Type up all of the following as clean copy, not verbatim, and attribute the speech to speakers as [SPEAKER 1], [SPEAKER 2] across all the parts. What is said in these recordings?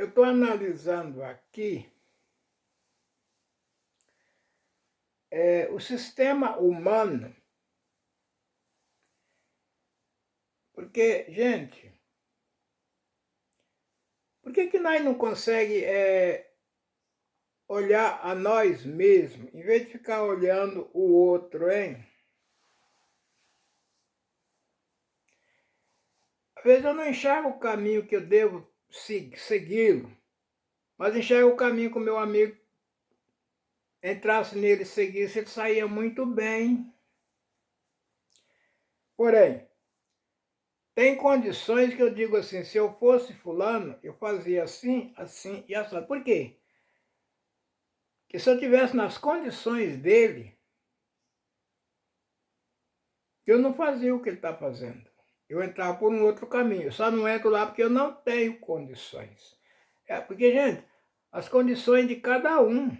[SPEAKER 1] eu estou analisando aqui o sistema humano, porque, gente, por que nós não conseguimos olhar a nós mesmos, em vez de ficar olhando o outro, hein? Às vezes eu não enxergo o caminho que eu devo segui-lo, mas enxergo o caminho que o meu amigo entrasse nele e seguisse, ele saía muito bem. Porém, tem condições que eu digo assim, se eu fosse fulano, eu fazia assim, assim e assim. Por quê? Porque se eu tivesse nas condições dele, eu não fazia o que ele está fazendo. Eu entrava por um outro caminho. Eu só não entro lá porque eu não tenho condições. Porque, gente, as condições de cada um.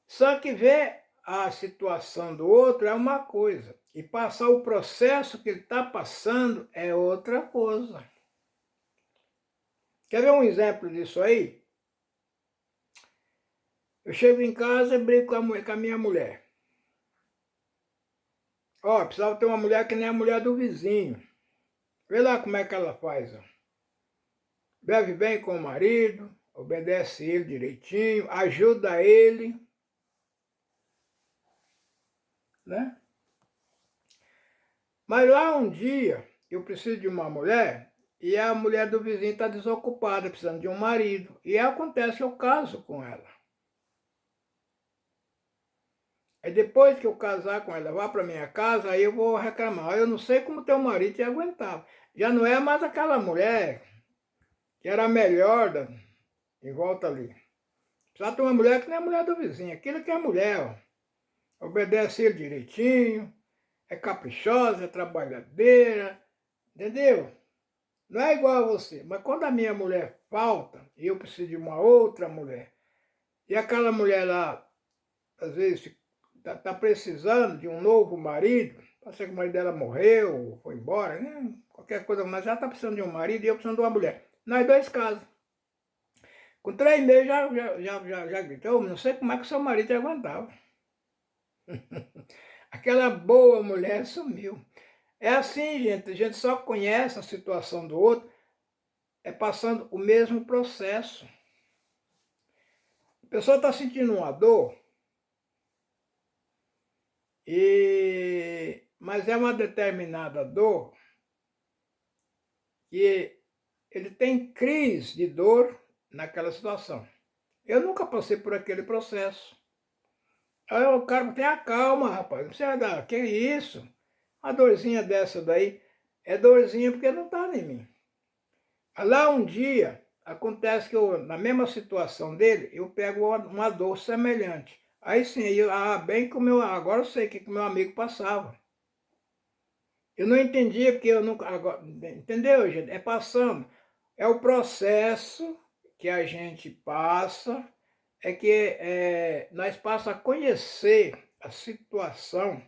[SPEAKER 1] Só que ver a situação do outro é uma coisa. E passar o processo que ele está passando é outra coisa. Quer ver um exemplo disso aí? Eu chego em casa e brigo com a minha mulher. Ó, precisava ter uma mulher que nem a mulher do vizinho. Vê lá como é que ela faz. Ó. Bebe bem com o marido, obedece ele direitinho, ajuda ele, né? Mas lá um dia, eu preciso de uma mulher e a mulher do vizinho está desocupada, precisando de um marido. E acontece que eu caso com ela. Aí depois que eu casar com ela, vá para minha casa, aí eu vou reclamar. Eu não sei como teu marido te aguentava. Já não é mais aquela mulher que era melhor em volta ali. Precisa ter uma mulher que nem a mulher do vizinho. Aquilo que é mulher, ó. Obedece ele direitinho, é caprichosa, é trabalhadeira, entendeu? Não é igual a você. Mas quando a minha mulher falta, e eu preciso de uma outra mulher, e aquela mulher lá, às vezes, tá precisando de um novo marido, pode ser que o marido dela morreu, foi embora, né? Qualquer coisa, mas ela está precisando de um marido e eu precisando de uma mulher. Nós dois casos. Com 3 meses já gritou, não sei como é que o seu marido aguentava. Aquela boa mulher sumiu. É assim, gente, a gente só conhece a situação do outro passando o mesmo processo. A pessoa está sentindo uma dor, mas é uma determinada dor que ele tem crise de dor naquela situação. Eu nunca passei por aquele processo. Aí o cara tem a calma, rapaz, não precisa dar, que isso? Uma dorzinha dessa daí é dorzinha porque não está em mim. Lá um dia, acontece que eu, na mesma situação dele, eu pego uma dor semelhante. Aí sim, bem que o meu, agora eu sei o que o meu amigo passava. Eu não entendia porque eu nunca, agora, entendeu, gente? É passando. É o processo que a gente passa, nós passamos a conhecer a situação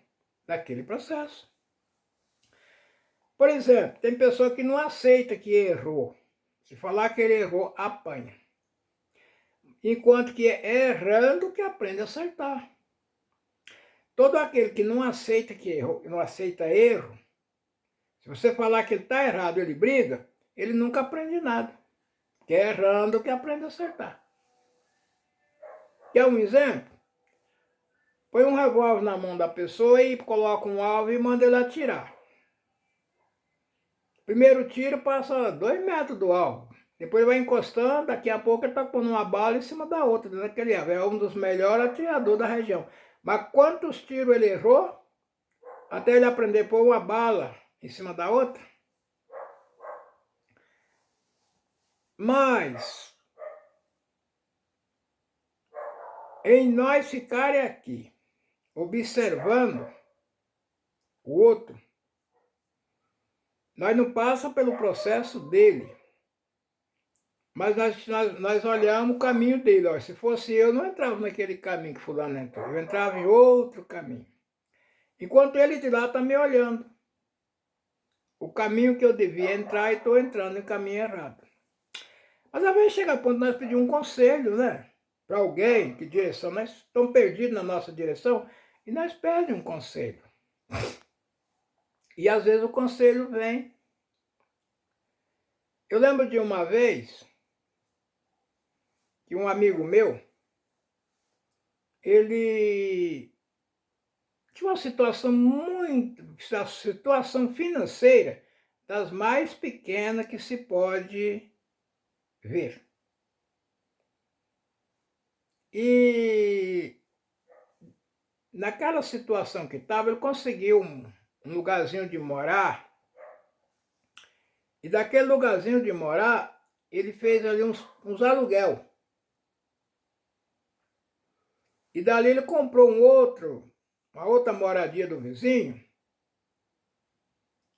[SPEAKER 1] daquele processo. Por exemplo, tem pessoa que não aceita que errou. Se falar que ele errou, apanha. Enquanto que é errando que aprende a acertar. Todo aquele que não aceita que errou, não aceita erro, se você falar que ele está errado, ele briga, ele nunca aprende nada. Que é errando que aprende a acertar. Quer um exemplo? Põe um revólver na mão da pessoa e coloca um alvo e manda ele atirar. Primeiro tiro passa 2 metros do alvo. Depois vai encostando, daqui a pouco ele está pondo uma bala em cima da outra, daquele alvo. É um dos melhores atiradores da região. Mas quantos tiros ele errou até ele aprender a pôr uma bala em cima da outra? Mas, em nós ficarem aqui, observando o outro, nós não passamos pelo processo dele. Mas nós olhamos o caminho dele. Ó. Se fosse eu, não entrava naquele caminho que fulano entrou. Eu entrava em outro caminho. Enquanto ele de lá está me olhando. o caminho que eu devia entrar e estou entrando em caminho errado. Mas às vezes chega a ponto de nós pedir um conselho, né? Para alguém, que direção, nós estamos perdidos na nossa direção e nós pedimos um conselho. E às vezes o conselho vem. Eu lembro de uma vez que um amigo meu, ele tinha uma situação financeira das mais pequenas que se pode ver. E naquela situação que estava, ele conseguiu um lugarzinho de morar, e daquele lugarzinho de morar, ele fez ali uns aluguel. E dali ele comprou uma outra moradia do vizinho,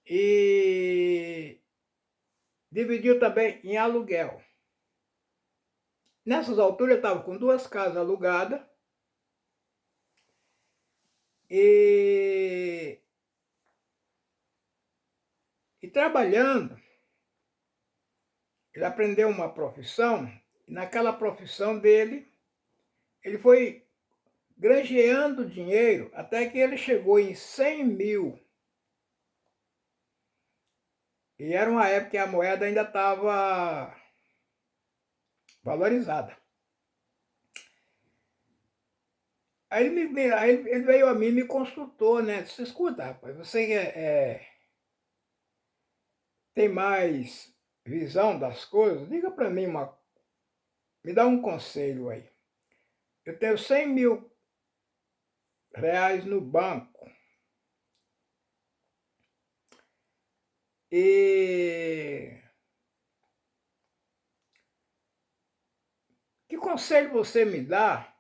[SPEAKER 1] e dividiu também em aluguel. Nessas alturas ele estava com 2 casas alugadas e trabalhando. Ele aprendeu uma profissão e naquela profissão dele ele foi granjeando dinheiro até que ele chegou em 100 mil. E era uma época que a moeda ainda estava valorizada. Aí ele veio a mim e me consultou, né? Disse, escuta, rapaz, você tem mais visão das coisas? Diga para mim, me dá um conselho aí. Eu tenho 100 mil reais no banco. E que conselho você me dá?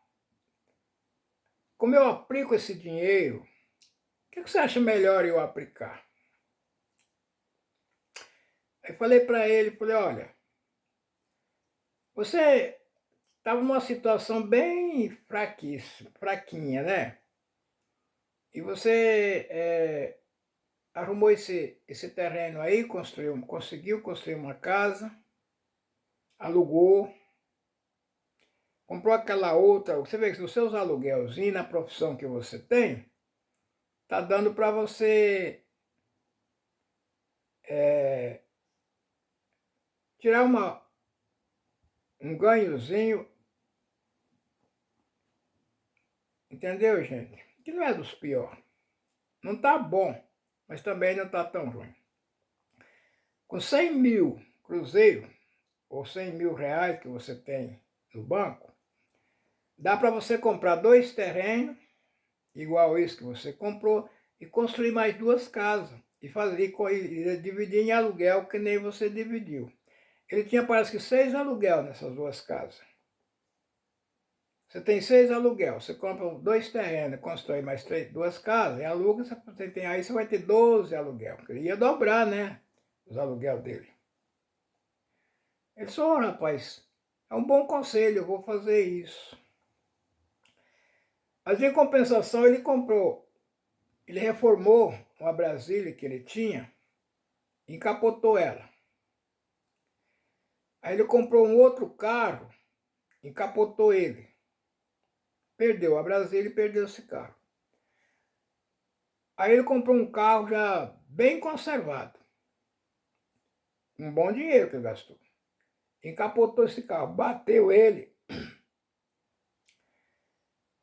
[SPEAKER 1] Como eu aplico esse dinheiro? O que você acha melhor eu aplicar? Aí falei para ele, olha, você estava numa situação bem fraquinha, né? E você arrumou esse terreno aí, conseguiu construir uma casa, alugou, comprou aquela outra. Você vê que os seus aluguelzinhos na profissão que você tem, tá dando para você tirar um ganhozinho, entendeu, gente? Que não é dos piores. Não tá bom, mas também não tá tão ruim. Com 100 mil cruzeiro, ou 100 mil reais que você tem no banco, dá para você comprar 2 terrenos, igual esse que você comprou, e construir mais 2 casas, e dividir em aluguel, que nem você dividiu. Ele tinha, parece que 6 aluguel nessas 2 casas. Você tem 6 aluguel, você compra 2 terrenos, constrói mais 2 casas, e aluga, aí você vai ter 12 aluguel. Ele ia dobrar, né, os aluguel dele. Ele disse, rapaz, é um bom conselho, eu vou fazer isso. Mas em compensação ele reformou uma Brasília que ele tinha, encapotou ela. Aí ele comprou um outro carro, encapotou ele. Perdeu a Brasília e perdeu esse carro. Aí ele comprou um carro já bem conservado. Um bom dinheiro que ele gastou. Encapotou esse carro, bateu ele.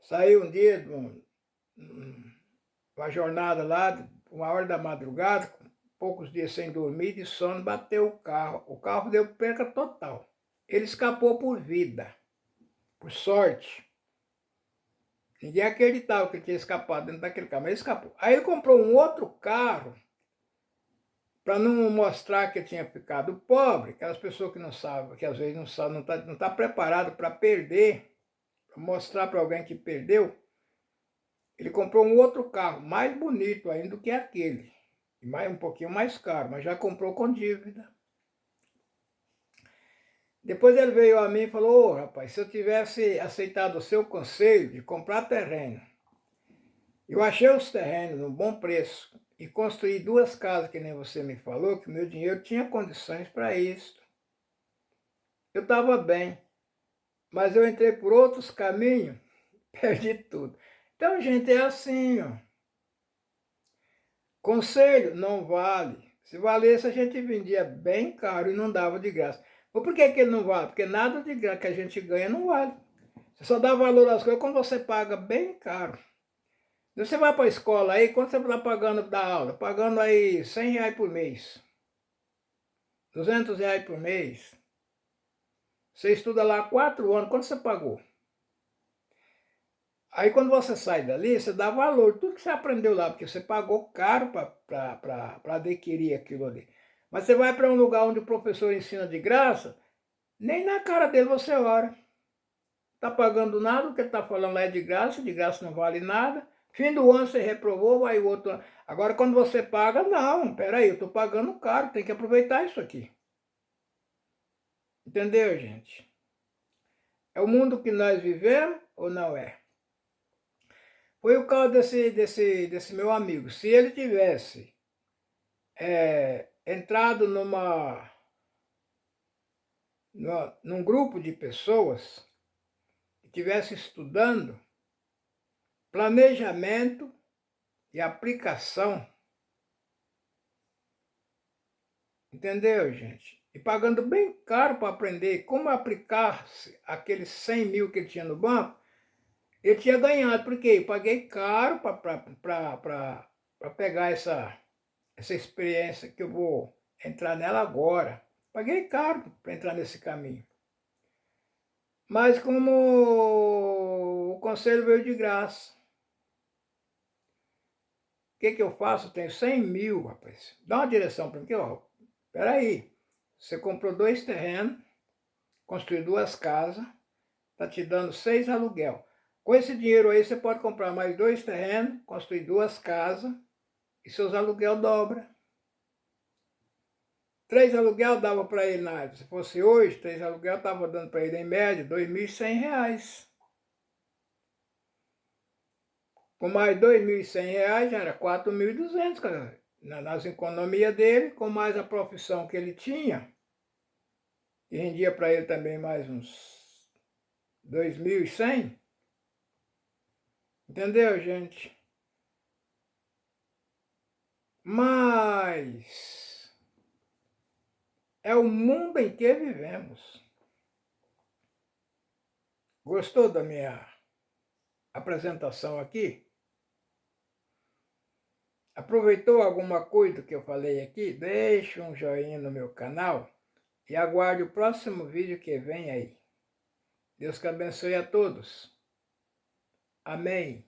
[SPEAKER 1] Saiu um dia de uma jornada lá, 1h da madrugada, poucos dias sem dormir, de sono, bateu o carro. O carro deu perca total. Ele escapou por vida, por sorte. Ninguém acreditava que ele tinha escapado dentro daquele carro, mas ele escapou. Aí ele comprou um outro carro, para não mostrar que ele tinha ficado pobre, aquelas pessoas que não sabem, que às vezes não sabem, não tá preparado para perder, para mostrar para alguém que perdeu. Ele comprou um outro carro, mais bonito ainda do que aquele, e um pouquinho mais caro, mas já comprou com dívida. Depois ele veio a mim e falou, rapaz, se eu tivesse aceitado o seu conselho de comprar terreno, eu achei os terrenos num bom preço, e construir 2 casas, que nem você me falou, que meu dinheiro tinha condições para isso. Eu estava bem, mas eu entrei por outros caminhos, perdi tudo. Então, gente, é assim, ó. Conselho não vale. Se valesse, a gente vendia bem caro e não dava de graça. Mas por que que ele não vale? Porque nada de graça que a gente ganha não vale. Você só dá valor às coisas quando você paga bem caro. Você vai para a escola aí, quanto você está pagando da aula? Pagando aí R$ 100 por mês, R$ 200 por mês. Você estuda lá 4 anos, quanto você pagou? Aí quando você sai dali, você dá valor, tudo que você aprendeu lá, porque você pagou caro para adquirir aquilo ali. Mas você vai para um lugar onde o professor ensina de graça, nem na cara dele você ora. Está pagando nada, o que ele está falando lá é de graça não vale nada. Fim do ano você reprovou, vai o outro ano. Agora quando você paga, não, peraí, eu estou pagando caro, tem que aproveitar isso aqui. Entendeu, gente? É o mundo que nós vivemos ou não é? Foi o caso desse meu amigo. Se ele tivesse entrado num grupo de pessoas que estivesse estudando planejamento e aplicação, entendeu, gente? E pagando bem caro para aprender como aplicar-se aqueles 100 mil que ele tinha no banco, ele tinha ganhado, porque eu paguei caro para pegar essa experiência que eu vou entrar nela agora. Paguei caro para entrar nesse caminho. Mas como o conselho veio de graça, o que eu faço? Eu tenho 100 mil, rapaz. Dá uma direção para mim, ó. Peraí, você comprou 2 terrenos, construiu 2 casas, está te dando 6 aluguel. Com esse dinheiro aí, você pode comprar mais 2 terrenos, construir 2 casas, e seus aluguel dobra. 3 aluguel dava para ele, se fosse hoje, 3 aluguel estava dando para ele em média R$ 2.100. Com mais R$ 2.100 já era 4.200, cara. Nas economias dele, com mais a profissão que ele tinha, que rendia para ele também mais uns 2.100. Entendeu, gente? Mas é o mundo em que vivemos. Gostou da minha apresentação aqui? Aproveitou alguma coisa que eu falei aqui? Deixe um joinha no meu canal e aguarde o próximo vídeo que vem aí. Deus que abençoe a todos. Amém.